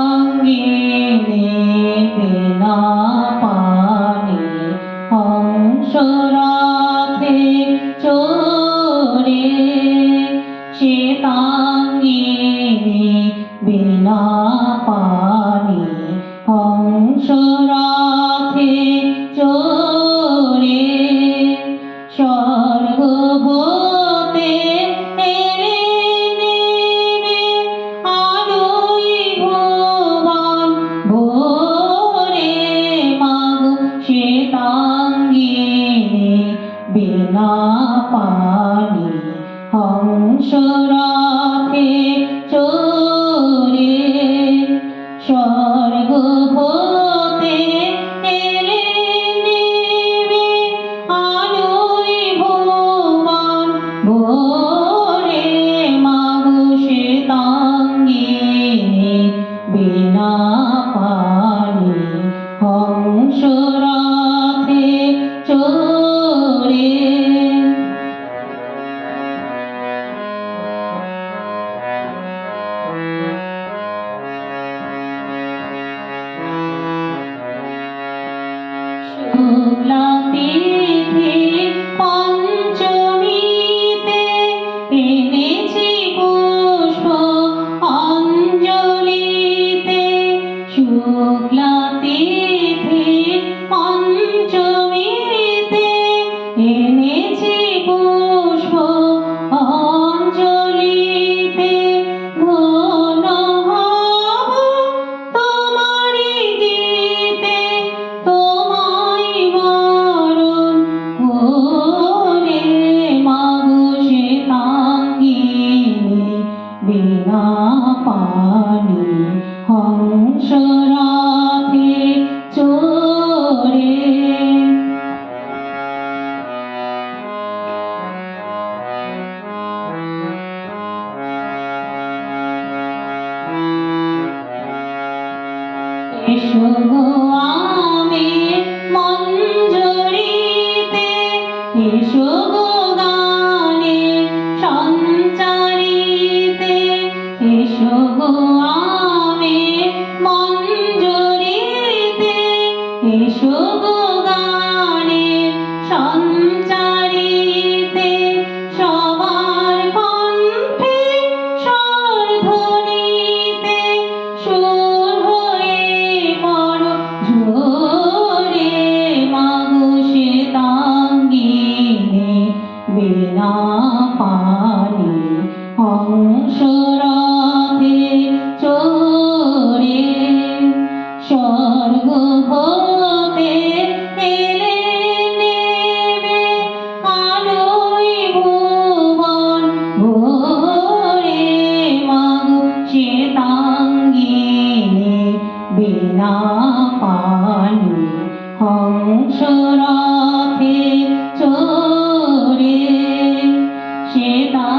শ্বেতাঙ্গিনী বিনা পানি হংসরাথে চড়ে শ্বেতাঙ্গিনী বিনা পানি হংসরাথে চড়ে স্বর্গ হতে শ্বেতাঙ্গিনী বিনা পানি হংসরাথে চড়ে স্বর্গ হতে এলে নেমে আলোয় ভুবন ভরে মাগো শ্বেতাঙ্গিনী বিনা পানি হংসরাথে চড়ে শুক্লা তিথি পঞ্চমীতে এনেছি পুষ্প অঞ্জলিতে শুক্লা তিথি পঞ্চমীতে এনেছি পুষ্প অঞ্জলিতে ধন্য হব তোমারি গীতে তোমায় বরণ করে মাগো শ্বেতাঙ্গিনী বিনা পানি হংসরাথে চড়ে এসো গো আমের মঞ্জরিতে এসো গো গানের সঞ্চারিতে এসো গো আমের মঞ্জরিতে এসো গো গানের সঞ্চারিতে সবার কণ্ঠে স্বরধ্বনিতে সুর হয়ে পড়ো ঝরে মাগো শ্বেতাঙ্গিনী বিনা পানি হংসরাথে চড়ে স্বর্গ হতে এলে নেমে আলোয় ভুবন ভরে মাগো শ্বেতাঙ্গিনী বিনা পানি হংসরাথে চড়ে শ্বেতা